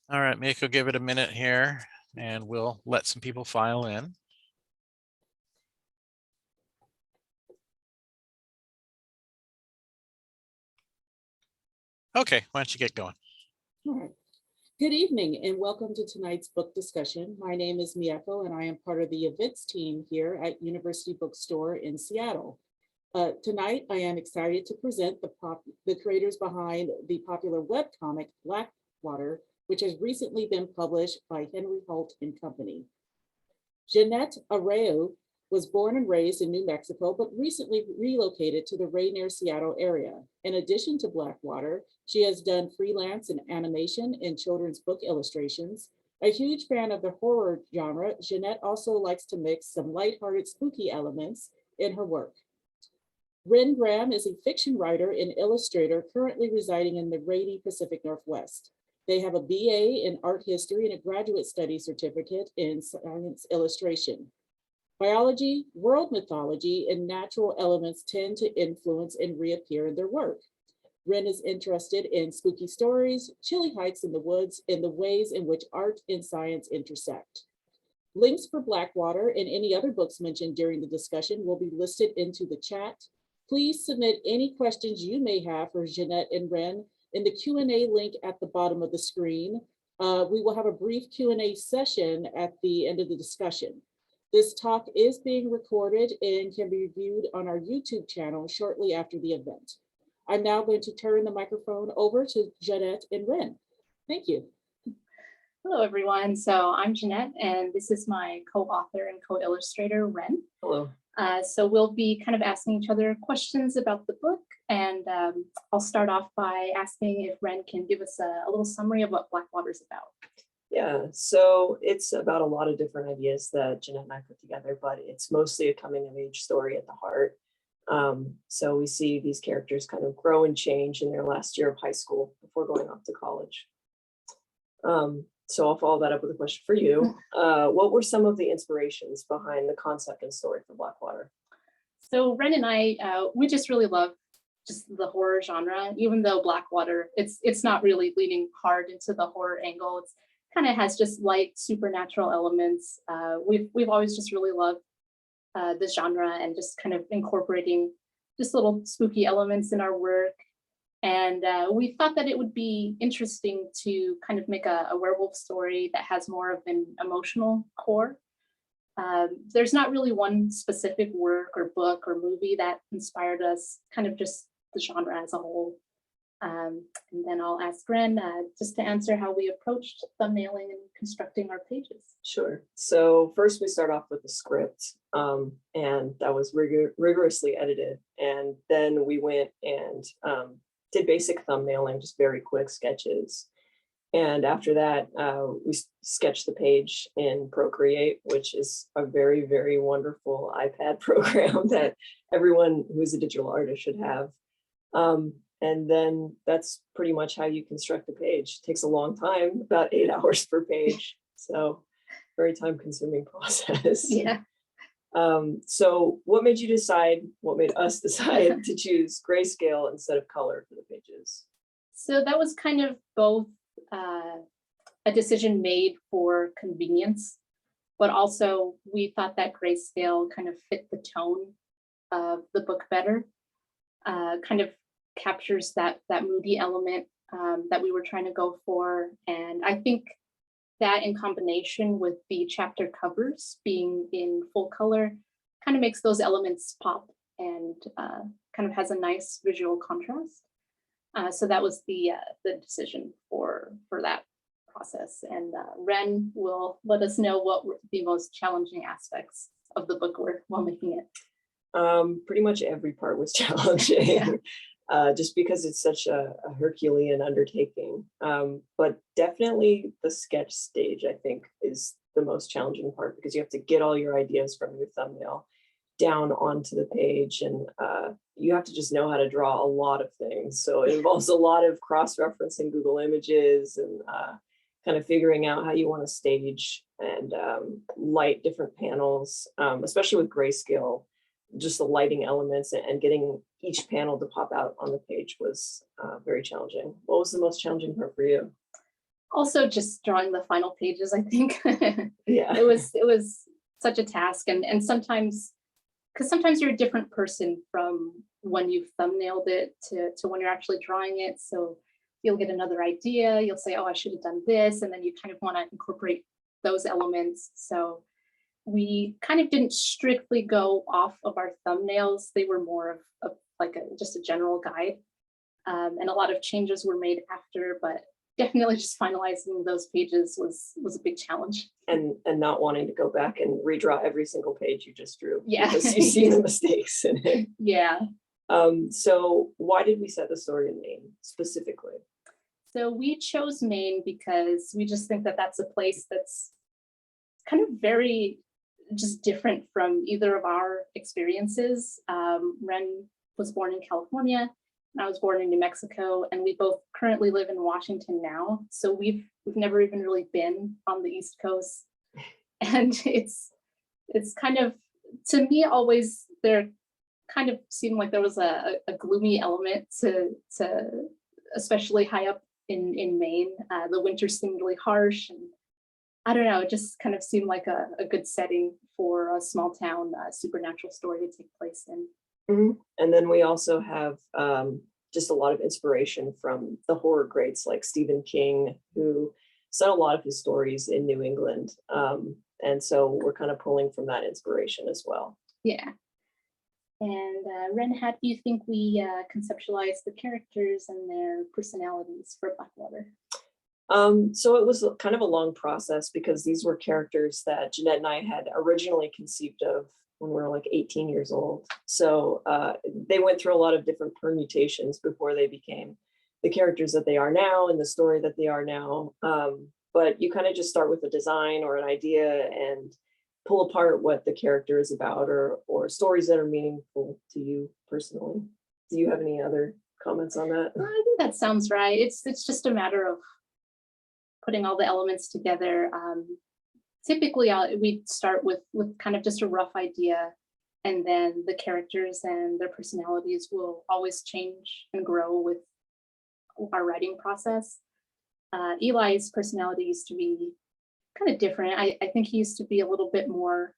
All right, Miko, give it a minute here and we'll let some people file in. Okay, why don't you get going? All right. Good evening and welcome to tonight's book discussion. My name is Miyako and I am part of the events team here at University Bookstore in Seattle. Tonight, I am excited to present the creators behind the popular webcomic Blackwater, which has recently been published by Henry Holt and Company. Jeannette Arroyo was born and raised in New Mexico, but recently relocated to the Rainier, Seattle area. In addition to Blackwater, she has done freelance and animation and children's book illustrations. A huge fan of the horror genre, Jeannette also likes to mix some lighthearted spooky elements in her work. Wren Graham is a fiction writer and illustrator currently residing in the rainy Pacific Northwest. They have a BA in art history and a graduate study certificate in science illustration. Biology, world mythology, and natural elements tend to influence and reappear in their work. Wren is interested in spooky stories, chilly hikes in the woods, and the ways in which art and science intersect. Links for Blackwater and any other books mentioned during the discussion will be listed into the chat. Please submit any questions you may have for Jeannette and Wren in the Q&A link at the bottom of the screen. We will have a brief Q&A session at the end of the discussion. This talk is being recorded and can be viewed on our YouTube channel shortly after the event. I'm now going to turn the microphone over to Jeannette and Wren. Thank you. Hello, everyone. So I'm Jeannette, and this is my co-author and co-illustrator, Wren. Hello. So we'll be kind of asking each other questions about the book, and I'll start off by asking if Wren can give us a little summary of what Blackwater is about. Yeah, so it's about a lot of different ideas that Jeannette and I put together, but it's mostly a coming of age story at the heart. So we see these characters kind of grow and change in their last year of high school before going off to college. So I'll follow that up with a question for you. What were some of the inspirations behind the concept and story for Blackwater? So Wren and I, we just really love just the horror genre, even though Blackwater, it's not really leaning hard into the horror angle. It's kind of has just light supernatural elements. We've always just really loved this genre and just kind of incorporating just little spooky elements in our work. And we thought that it would be interesting to kind of make a werewolf story that has more of an emotional core. There's not really one specific work or book or movie that inspired us, kind of just the genre as a whole. And then I'll ask Wren just to answer how we approached thumbnailing and constructing our pages. Sure. So first we start off with the script, and that was rigorously edited. And then we went and did basic thumbnailing, just very quick sketches. And after that, we sketched the page in Procreate, which is a very, very wonderful iPad program that everyone who's a digital artist should have. And then that's pretty much how you construct a page. It takes a long time, about 8 hours per page. So very time-consuming process. Yeah. So what made us decide to choose grayscale instead of color for the pages? So that was kind of both a decision made for convenience, but also we thought that grayscale kind of fit the tone of the book better, kind of captures that moody element that we were trying to go for. And I think that in combination with the chapter covers being in full color kind of makes those elements pop and kind of has a nice visual contrast. So that was the decision for that process. And Wren will let us know what were the most challenging aspects of the book were while making it. Pretty much every part was challenging. Yeah. Just because it's such a Herculean undertaking. But definitely the sketch stage, I think, is the most challenging part because you have to get all your ideas from your thumbnail down onto the page, and you have to just know how to draw a lot of things. So it involves a lot of cross-referencing Google Images and kind of figuring out how you want to stage and light different panels, especially with grayscale. Just the lighting elements and getting each panel to pop out on the page was very challenging. What was the most challenging part for you? Also just drawing the final pages, I think. Yeah. It was such a task, and sometimes, because sometimes you're a different person from when you've thumbnailed it to when you're actually drawing it. So you'll get another idea, you'll say, oh, I should have done this, and then you kind of want to incorporate those elements. So we kind of didn't strictly go off of our thumbnails. They were more of like just a general guide. And a lot of changes were made after, but definitely just finalizing those pages was a big challenge. And not wanting to go back and redraw every single page you just drew. Yeah. Because you see the mistakes in it. Yeah. So why did we set the story in Maine specifically? So we chose Maine because we just think that that's a place that's kind of very just different from either of our experiences. Wren was born in California, and I was born in New Mexico, and we both currently live in Washington now. So we've never even really been on the East Coast, and it's kind of, to me, always there kind of seemed like there was a gloomy element to especially high up in Maine. The winter seemed really harsh, and I don't know, it just kind of seemed like a good setting for a small town supernatural story to take place in. Mm-hmm. And then we also have just a lot of inspiration from the horror greats like Stephen King, who set a lot of his stories in New England. And so we're kind of pulling from that inspiration as well. Yeah. And Ren, how do you think we conceptualize the characters and their personalities for Blackwater? So it was kind of a long process because these were characters that Jeannette and I had originally conceived of when we were like 18 years old. So they went through a lot of different permutations before they became the characters that they are now and the story that they are now. But you kind of just start with a design or an idea and pull apart what the character is about, or stories that are meaningful to you personally. Do you have any other comments on that? I think that sounds right. It's just a matter of putting all the elements together. Typically, we'd start with kind of just a rough idea, and then the characters and their personalities will always change and grow with our writing process. Eli's personality used to be kind of different. I think he used to be a little bit more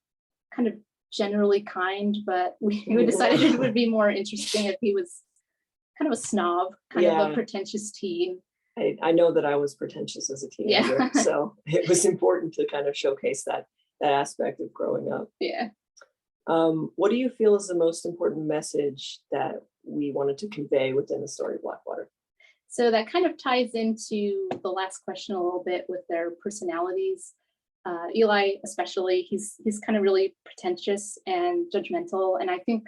kind of generally kind, but we decided it would be more interesting if he was kind of a snob, kind of a pretentious teen. I know that I was pretentious as a teenager, so it was important to kind of showcase that aspect of growing up. Yeah. What do you feel is the most important message that we wanted to convey within the story of Blackwater? So that kind of ties into the last question a little bit with their personalities. Eli, especially, he's kind of really pretentious and judgmental, and I think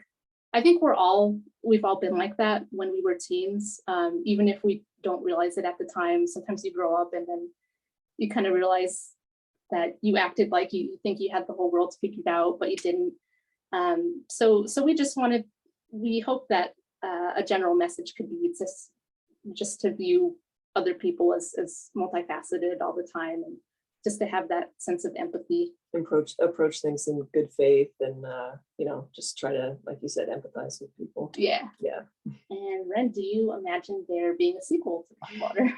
we've all been like that when we were teens, even if we don't realize it at the time. Sometimes you grow up and then you kind of realize that you acted like you think you had the whole world figured out, but you didn't. So we hope that a general message could be just to view other people as multifaceted all the time, and just to have that sense of empathy. Approach things in good faith, and just try to, like you said, empathize with people. Yeah. And Ren, do you imagine there being a sequel to Blackwater?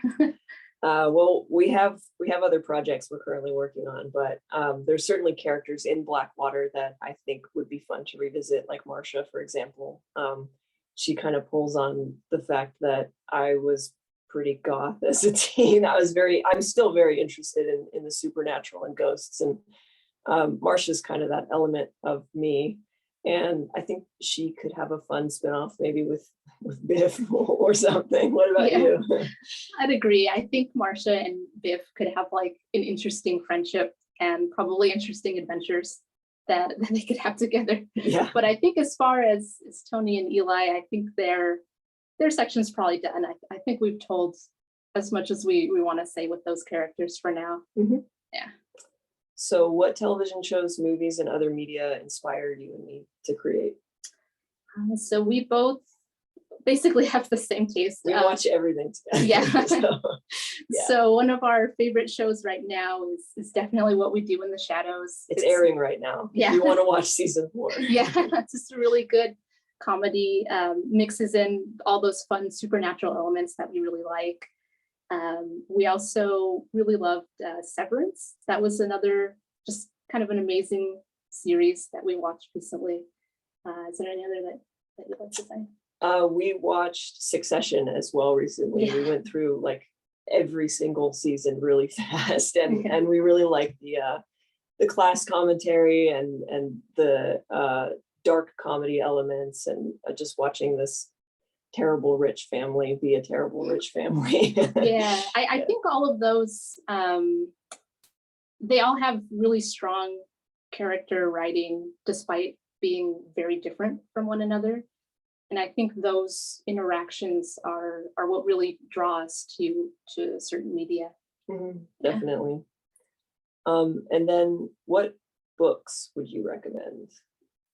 Well, we have other projects we're currently working on, but there's certainly characters in Blackwater that I think would be fun to revisit, like Marcia, for example. She kind of pulls on the fact that I was pretty goth as a teen. I'm still very interested in the supernatural and ghosts, and Marcia's kind of that element of me, and I think she could have a fun spinoff maybe with Biff or something. What about you? I'd agree. I think Marcia and Biff could have like an interesting friendship and probably interesting adventures that they could have together. Yeah. But I think as far as Tony and Eli, I think their section's probably done. I think we've told as much as we want to say with those characters for now. Mm-hmm. Yeah. So what television shows, movies, and other media inspired you and me to create? So we both basically have the same taste. We watch everything together. Yeah. Yeah. So one of our favorite shows right now is definitely What We Do in the Shadows. It's airing right now. Yeah. If you want to watch season 4. Yeah, it's just a really good comedy, mixes in all those fun supernatural elements that we really like. We also really loved Severance. That was another just kind of an amazing series that we watched recently. Is there any other that you'd like to say? We watched Succession as well recently. Yeah. We went through like every single season really fast, and we really liked the class commentary and the dark comedy elements, and just watching this terrible rich family be a terrible rich family. Yeah, I think all of those, they all have really strong character writing despite being very different from one another. And I think those interactions are what really draw us to certain media. Mhm, Yeah. definitely. And then what books would you recommend?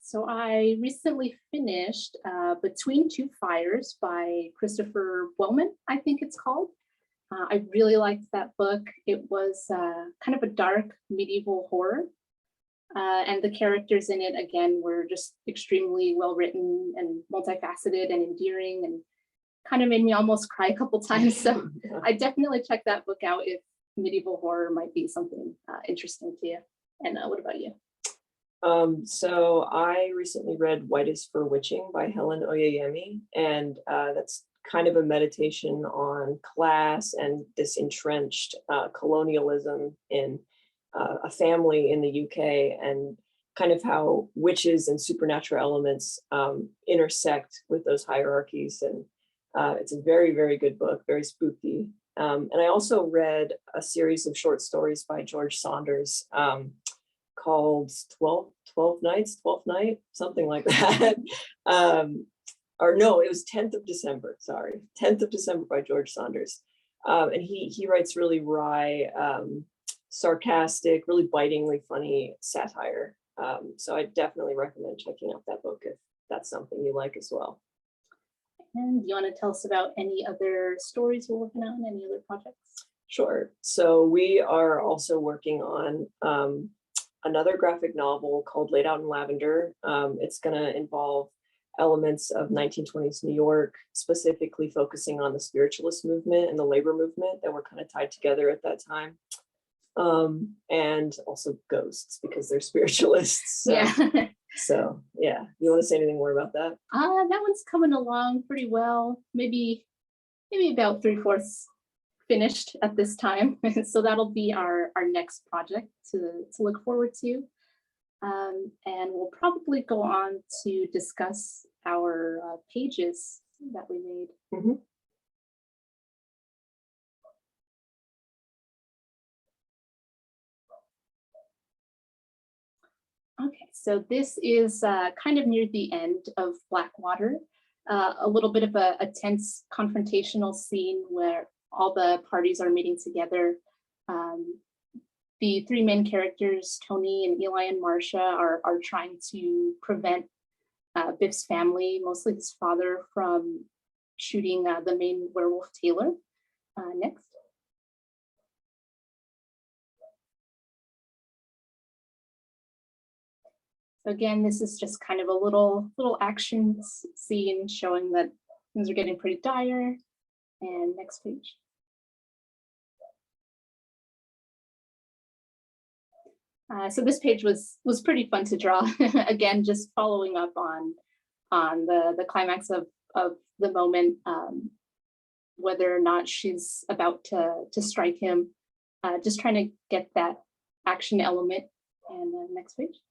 So I recently finished Between Two Fires by Christopher Bowman, I think it's called. I really liked that book. It was kind of a dark medieval horror. And the characters in it, again, were just extremely well written and multifaceted and endearing, and kind of made me almost cry a couple times. So I definitely check that book out if medieval horror might be something interesting to you. And what about you? So I recently read White is for Witching by Helen Oyeyemi, and that's kind of a meditation on class and this entrenched colonialism in a family in the UK, and kind of how witches and supernatural elements intersect with those hierarchies. And it's a very, very good book, very spooky. And I also read a series of short stories by George Saunders called 12 Nights, 12th Night, something like that. Or no, it was 10th of December, sorry. 10th of December by George Saunders. And he writes really wry, sarcastic, really bitingly funny satire. So I definitely recommend checking out that book if that's something you like as well. And do you want to tell us about any other stories we're working on, any other projects? Sure. So we are also working on another graphic novel called Laid Out in Lavender. It's going to involve elements of 1920s New York, specifically focusing on the spiritualist movement and the labor movement that were kind of tied together at that time. And also ghosts, because they're spiritualists. So, Yeah. so yeah, you want to say anything more about that? That one's coming along pretty well. Maybe about 3/4 finished at this time. So that'll be our next project to look forward to. And we'll probably go on to discuss our pages that we made. Mhm. Okay, so this is kind of near the end of Blackwater, a little bit of a tense confrontational scene where all the parties are meeting together. The three main characters, Tony and Eli and Marcia, are trying to prevent Biff's family, mostly his father, from shooting the main werewolf Taylor. Next. Again, this is just kind of a little action scene showing that things are getting pretty dire. And next page. So this page was pretty fun to draw. Again, just following up on the climax of the moment, whether or not she's about to strike him, just trying to get that action element. And next page.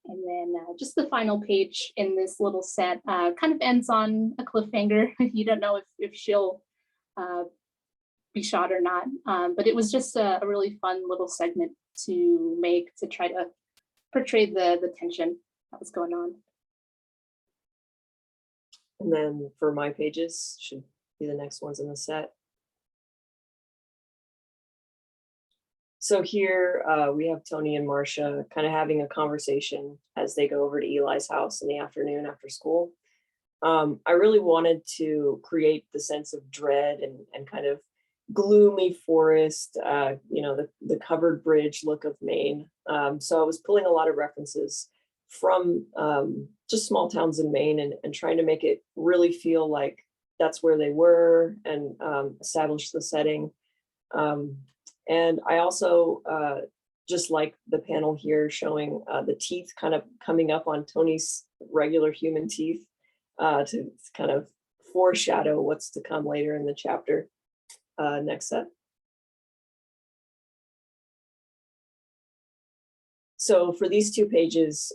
And then just the final page in this little set kind of ends on a cliffhanger. You don't know if she'll be shot or not, but it was just a really fun little segment to make to try to portray the tension that was going on. And then for my pages, should be the next ones in the set. So here we have Tony and Marcia kind of having a conversation as they go over to Eli's house in the afternoon after school. I really wanted to create the sense of dread and kind of gloomy forest, the covered bridge look of Maine. So I was pulling a lot of references from just small towns in Maine, and trying to make it really feel like that's where they were, and establish the setting. And I also just like the panel here showing the teeth kind of coming up on Tony's regular human teeth to kind of foreshadow what's to come later in the chapter. Next set. So for these 2 pages,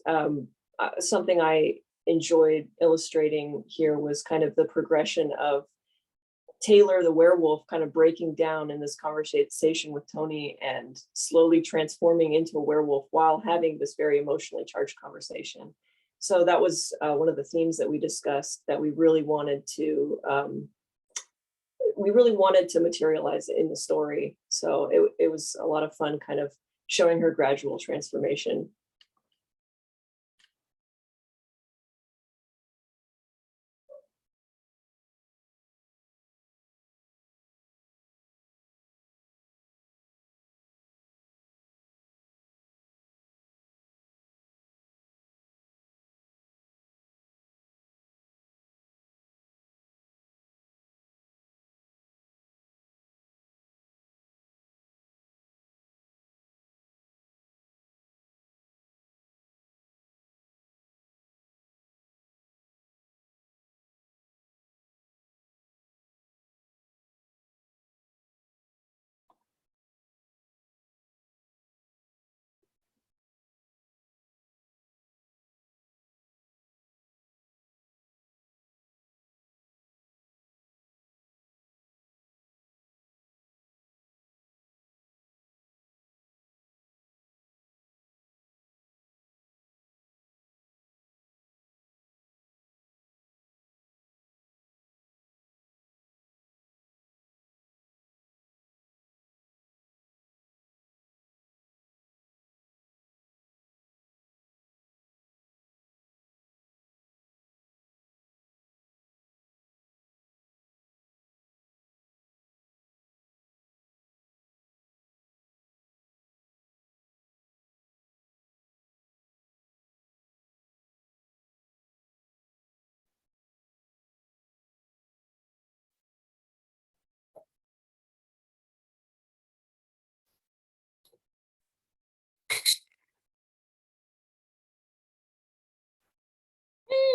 something I enjoyed illustrating here was kind of the progression of Taylor, the werewolf, kind of breaking down in this conversation with Tony and slowly transforming into a werewolf while having this very emotionally charged conversation. So that was one of the themes that we discussed, that we really wanted to materialize in the story. So it was a lot of fun kind of showing her gradual transformation.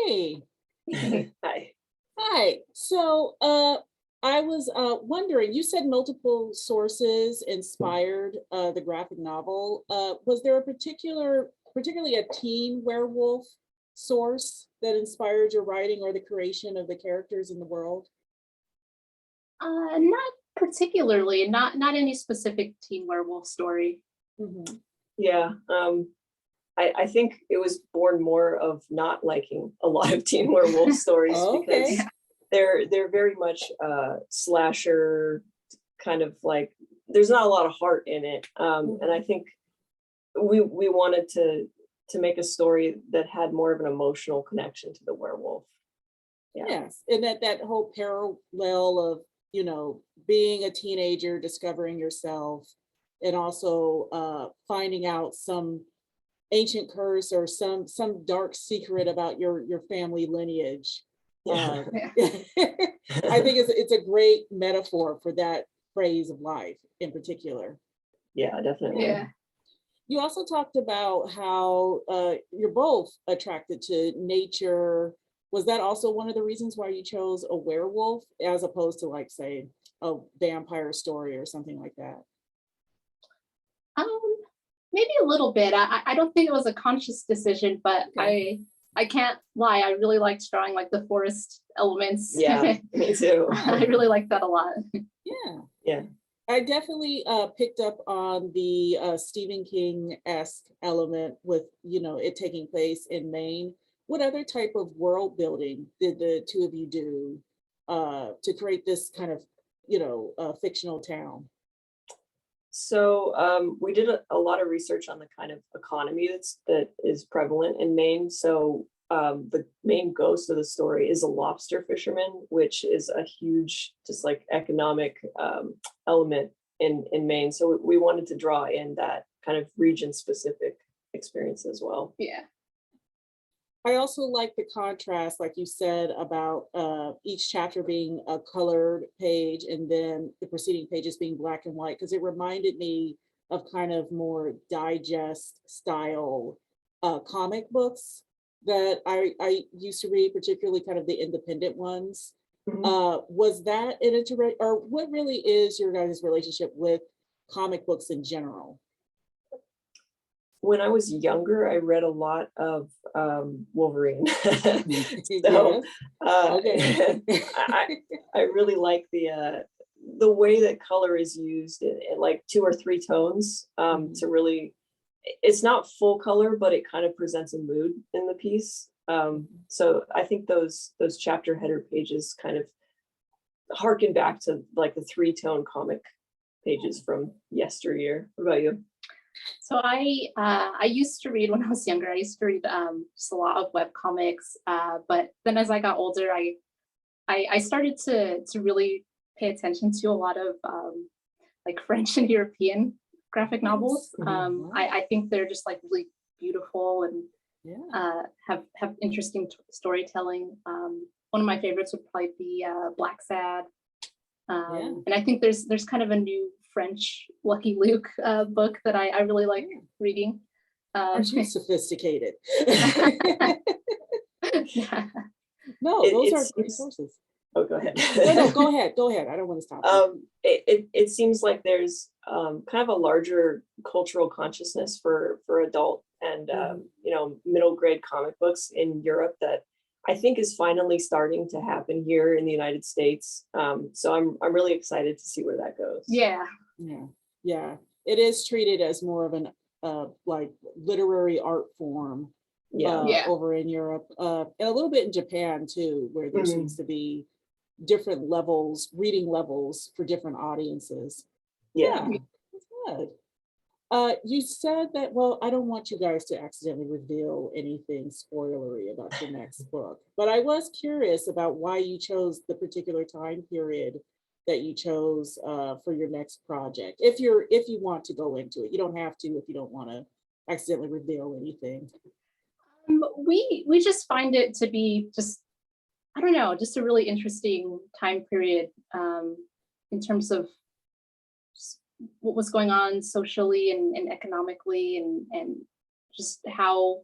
Hey, Hi. hi. So I was wondering, you said multiple sources inspired the graphic novel. Was there a particularly a teen werewolf source that inspired your writing or the creation of the characters in the world? Not particularly, not any specific teen werewolf story. Mhm. Yeah. I think it was born more of not liking a lot of teen werewolf stories Okay. because they're very much slasher, kind of like, there's not a lot of heart in it. And I think we wanted to make a story that had more of an emotional connection to the werewolf. Yeah. Yes, and that whole parallel of, being a teenager, discovering yourself, and also finding out some ancient curse or some dark secret about your family lineage. Yeah. I think it's a great metaphor for that phase of life in particular. Yeah, definitely. Yeah. You also talked about how you're both attracted to nature. Was that also one of the reasons why you chose a werewolf as opposed to, like, say, a vampire story or something like that? Maybe a little bit. I don't think it was a conscious decision, but Okay. I can't lie. I really liked drawing like the forest elements. Yeah, me too. I really like that a lot. Yeah. Yeah. I definitely picked up on the Stephen King-esque element with, it taking place in Maine. What other type of world building did the two of you do to create this kind of, fictional town? So we did a lot of research on the kind of economy that is prevalent in Maine. So the main ghost of the story is a lobster fisherman, which is a huge, just like economic element in Maine. So we wanted to draw in that kind of region specific experience as well. Yeah. I also like the contrast, like you said, about each chapter being a colored page and then the preceding pages being black and white, because it reminded me of kind of more digest style comic books that I used to read, particularly kind of the independent ones. Was that an or what really is your guys' relationship with comic books in general? When I was younger, I read a lot of Wolverine. So Yes. Okay. I really like the way that color is used in like 2 or 3 tones to really, it's not full color, but it kind of presents a mood in the piece. So I think those chapter header pages kind of harken back to like the 3-tone comic pages from yesteryear. What about you? So I used to read when I was younger. I used to read just a lot of webcomics, but then as I got older, I started to really pay attention to a lot of like French and European graphic novels. I think they're just like really beautiful and have interesting storytelling. One of my favorites would probably be Black Sad. And I think there's kind of a new French Lucky Luke book that I really like reading. Aren't you sophisticated? Yeah. No, those are great sources. Oh, go ahead. No, go ahead. Go ahead. I don't want to stop. It seems like there's kind of a larger cultural consciousness for adult and middle grade comic books in Europe that I think is finally starting to happen here in the United States. So I'm really excited to see where that goes. Yeah. Yeah. It is treated as more of an like literary art form. Over in Europe, and a little bit in Japan too, where there seems to be different levels, reading levels for different audiences. Yeah, that's good. You said that, well, I don't want you guys to accidentally reveal anything spoilery about your next book, but I was curious about why you chose the particular time period that you chose for your next project. If you want to go into it, you don't have to if you don't want to accidentally reveal anything. We just find it to be just, I don't know, just a really interesting time period in terms of what was going on socially and economically and just how,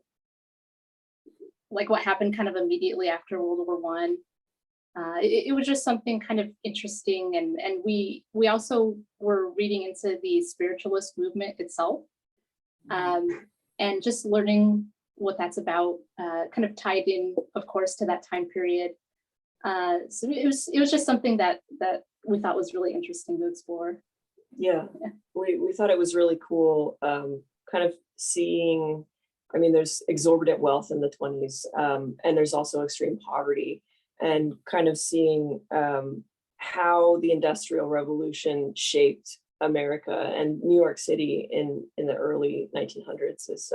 like what happened kind of immediately after World War One. It was just something kind of interesting, and we also were reading into the spiritualist movement itself, and just learning what that's about, kind of tied in, of course, to that time period. So it was just something that we thought was really interesting to explore. Yeah. We thought it was really cool, kind of seeing, I mean, there's exorbitant wealth in the 20s, and there's also extreme poverty, and kind of seeing how the Industrial Revolution shaped America and New York City in the early 1900s is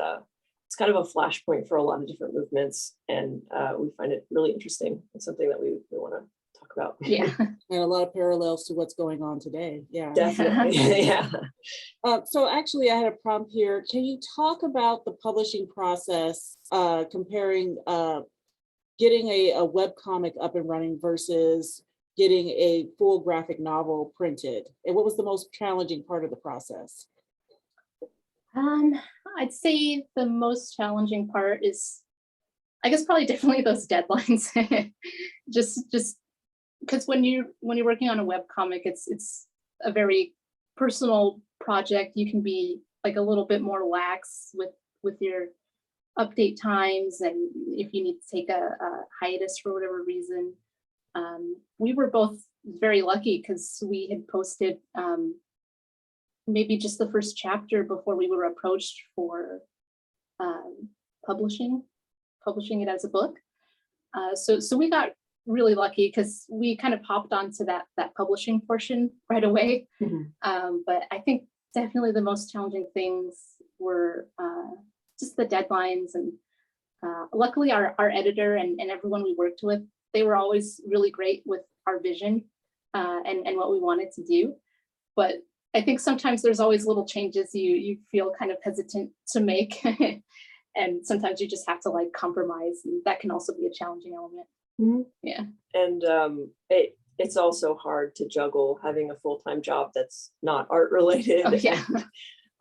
it's kind of a flashpoint for a lot of different movements, and we find it really interesting. It's something that we want to talk about. Yeah. And a lot of parallels to what's going on today. Yeah, definitely. Yeah. So actually I had a prompt here. Can you talk about the publishing process, comparing getting a webcomic up and running versus getting a full graphic novel printed? And what was the most challenging part of the process? I'd say the most challenging part is, I guess, probably definitely those deadlines. just because when you're working on a webcomic, it's a very personal project. You can be like a little bit more lax with your update times, and if you need to take a hiatus for whatever reason. We were both very lucky because we had posted maybe just the first chapter before we were approached for publishing it as a book. So we got really lucky because we kind of hopped onto that publishing portion right away. But I think definitely the most challenging things were just the deadlines, and luckily our editor and everyone we worked with, they were always really great with our vision and what we wanted to do. But I think sometimes there's always little changes you feel kind of hesitant to make. And sometimes you just have to like compromise, and that can also be a challenging element. Mhm. Yeah. And it's also hard to juggle having a full-time job that's not art related. Oh, yeah.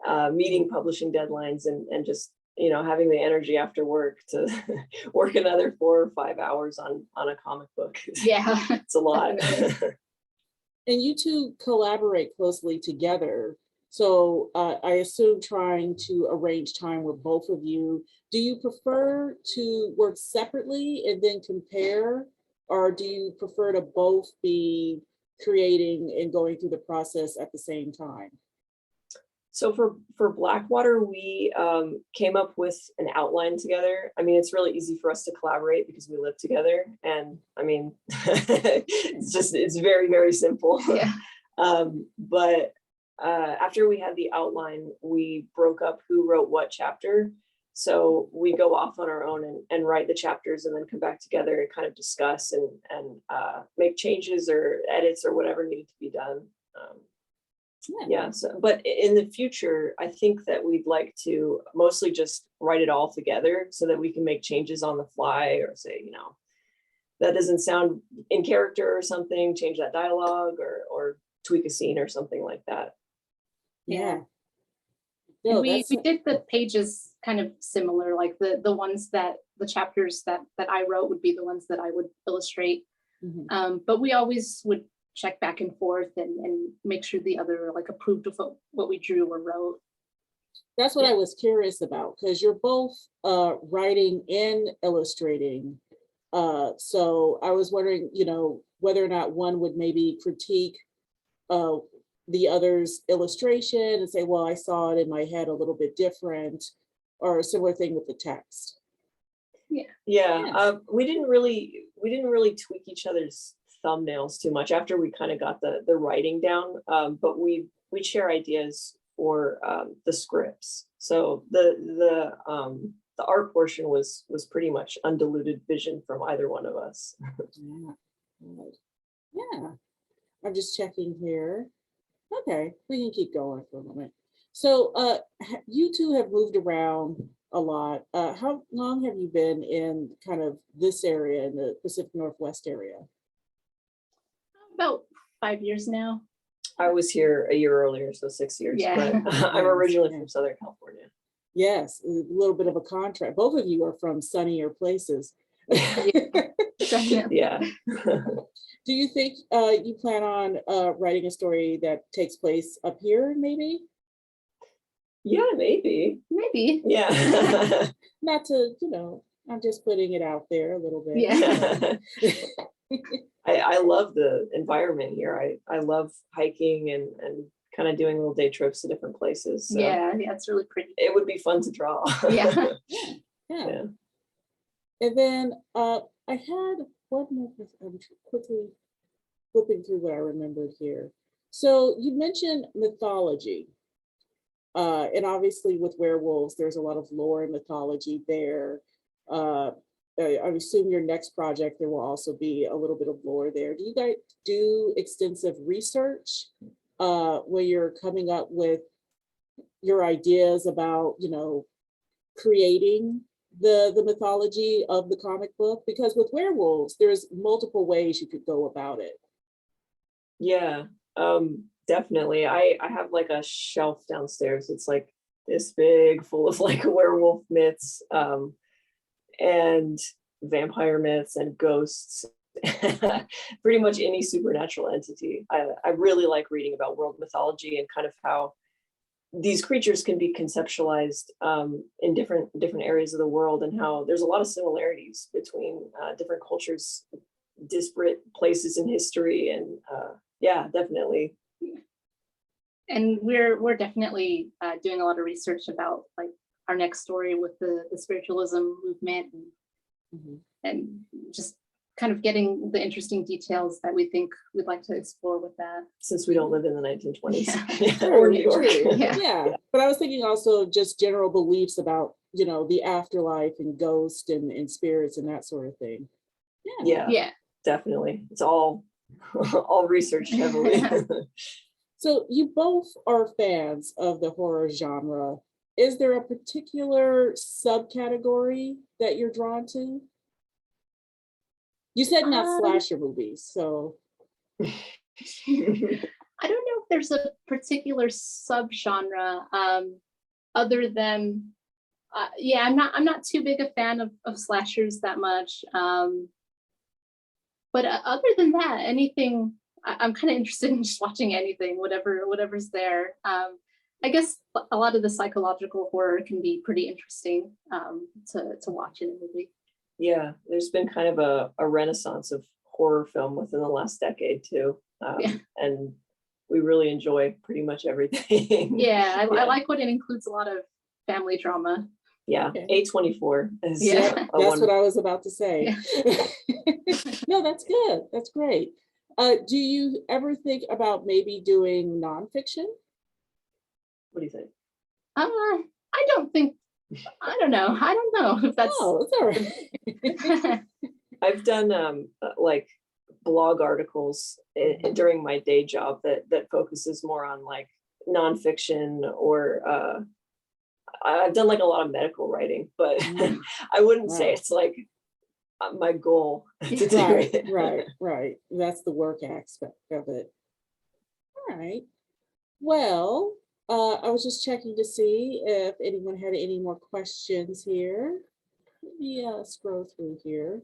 And, meeting publishing deadlines and just, having the energy after work to work another 4 or 5 hours on a comic book. Yeah. It's a lot. And you two collaborate closely together. So I assume trying to arrange time with both of you. Do you prefer to work separately and then compare? Or do you prefer to both be creating and going through the process at the same time? So for Blackwater, we came up with an outline together. I mean, it's really easy for us to collaborate because we live together. And I mean, it's very, very simple. Yeah. But after we had the outline, we broke up who wrote what chapter. So we go off on our own and write the chapters and then come back together and kind of discuss and make changes or edits or whatever needed to be done. Yeah. So, but in the future, I think that we'd like to mostly just write it all together so that we can make changes on the fly or say, that doesn't sound in character or something, change that dialogue or tweak a scene or something like that. Yeah. And No, we that's did the pages kind of similar, like the ones that the chapters that I wrote would be the ones that I would illustrate. Mhm. But we always would check back and forth and make sure the other like approved of what we drew or wrote. That's what I was curious about, because you're both writing and illustrating. So I was wondering, whether or not one would maybe critique the other's illustration and say, well, I saw it in my head a little bit different, or a similar thing with the text. Yeah. We didn't really tweak each other's thumbnails too much after we kind of got the writing down. But we'd share ideas for the scripts. So the art portion was pretty much undiluted vision from either one of us. Yeah. Right. Yeah. I'm just checking here. Okay, we can keep going for a moment. So you two have moved around a lot. How long have you been in kind of this area in the Pacific Northwest area? About 5 years now. I was here a year earlier, so 6 years. Yeah. But I'm originally from Southern California. Yes, a little bit of a contrast. Both of you are from sunnier places. Definitely. Yeah. Do you think you plan on writing a story that takes place up here, maybe? Yeah, maybe. Maybe. Yeah. Not to, I'm just putting it out there a little bit. Yeah. I love the environment here. I love hiking and kind of doing little day trips to different places. So Yeah, it's really pretty. it would be fun to draw. Yeah. Yeah. And then I had one more question. I'm quickly flipping through what I remembered here. So you mentioned mythology. And obviously with werewolves, there's a lot of lore and mythology there. I assume your next project, there will also be a little bit of lore there. Do you guys do extensive research where you're coming up with your ideas about, creating the mythology of the comic book? Because with werewolves, there's multiple ways you could go about it. Yeah, definitely. I have like a shelf downstairs. It's like this big, full of like werewolf myths and vampire myths and ghosts. Pretty much any supernatural entity. I really like reading about world mythology and kind of how these creatures can be conceptualized in different areas of the world, and how there's a lot of similarities between different cultures, disparate places in history, and yeah, definitely. And we're definitely doing a lot of research about like our next story with the spiritualism movement and just kind of getting the interesting details that we think we'd like to explore with that. Since we don't live in the 1920s. Yeah. Or New York. Yeah. But I was thinking also just general beliefs about, the afterlife and ghosts and spirits and that sort of thing. Yeah. Definitely. It's all researched heavily. So you both are fans of the horror genre. is there a particular subcategory that you're drawn to? You said not slasher movies, so. I don't know if there's a particular subgenre, other than, yeah, I'm not too big a fan of slashers that much. But other than that, anything, I'm kind of interested in just watching anything, whatever's there. I guess a lot of the psychological horror can be pretty interesting to watch in a movie. Yeah, there's been kind of a renaissance of horror film within the last decade too. Yeah. And we really enjoy pretty much everything. Yeah, I like when it includes a lot of family drama. Yeah, Okay. A24 is Yeah. That's wonderful. what I was about to say. No, that's good. That's great. Do you ever think about maybe doing nonfiction? What do you think? I don't know if that's. Oh, it's all right. I've done like blog articles during my day job that focuses more on like nonfiction, or I've done like a lot of medical writing, but I wouldn't say Wow. it's like my goal to do Right, it. right. That's the work aspect of it. All right. Well, I was just checking to see if anyone had any more questions here. Let me scroll through here.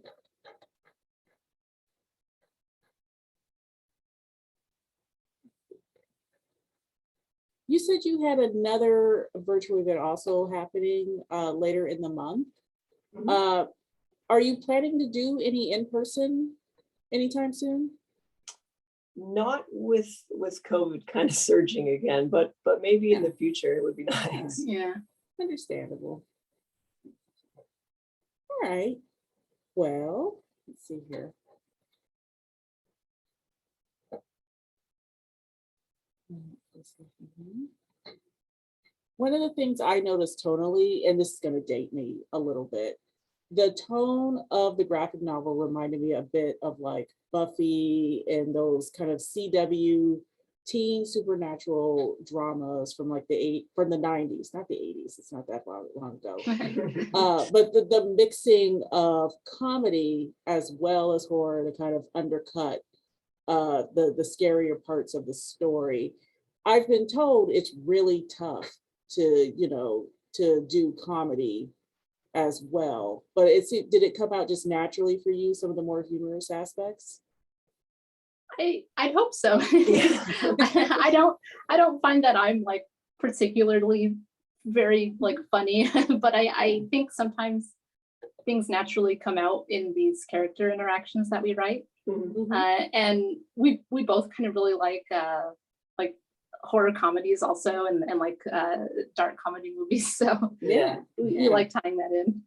You said you had another virtual event also happening later in the month. Mhm. Are you planning to do any in-person anytime soon? Not with COVID kind of surging again, but maybe in the future it would be nice. Yeah. Understandable. All right. Well, let's see here. One of the things I noticed tonally, and this is going to date me a little bit, the tone of the graphic novel reminded me a bit of like Buffy and those kind of CW teen supernatural dramas from like from the 90s, not the 80s. It's not that long ago. But the mixing of comedy as well as horror to kind of undercut the scarier parts of the story. I've been told it's really tough to, to do comedy as well. But did it come out just naturally for you, some of the more humorous aspects? I hope so. Yeah. I don't find that I'm like particularly very like funny, but I think sometimes things naturally come out in these character interactions that we write. Mhm. And we both kind of really like horror comedies also, and like dark comedy movies. So Yeah. we like tying that in.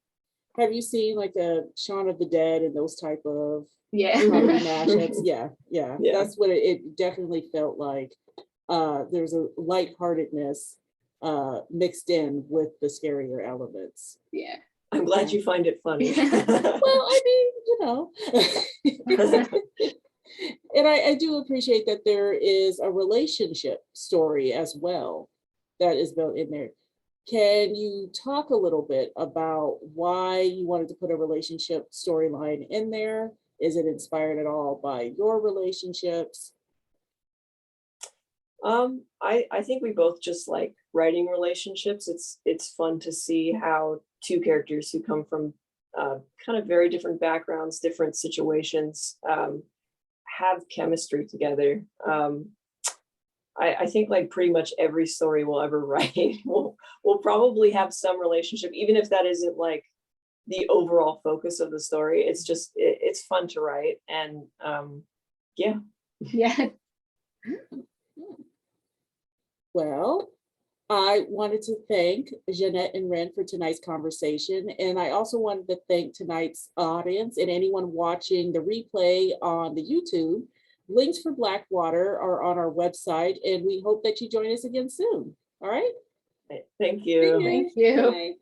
Have you seen like the Shaun of the Dead and those type of Yeah. comedy mashups? Yeah. Yeah. That's what it definitely felt like. There's a lightheartedness mixed in with the scarier elements. Yeah. I'm glad you find it funny. Well, I mean, and I do appreciate that there is a relationship story as well that is built in there. Can you talk a little bit about why you wanted to put a relationship storyline in there? Is it inspired at all by your relationships? I think we both just like writing relationships. It's fun to see how two characters who come from kind of very different backgrounds, different situations, have chemistry together. I think like pretty much every story we'll ever write will probably have some relationship, even if that isn't like the overall focus of the story. It's just it's fun to write, and yeah. Yeah. Well, I wanted to thank Jeannette and Wren for tonight's conversation. And I also wanted to thank tonight's audience and anyone watching the replay on the YouTube. Links for Blackwater are on our website, and we hope that you join us again soon. All right. Thank you. Thank you. Good night.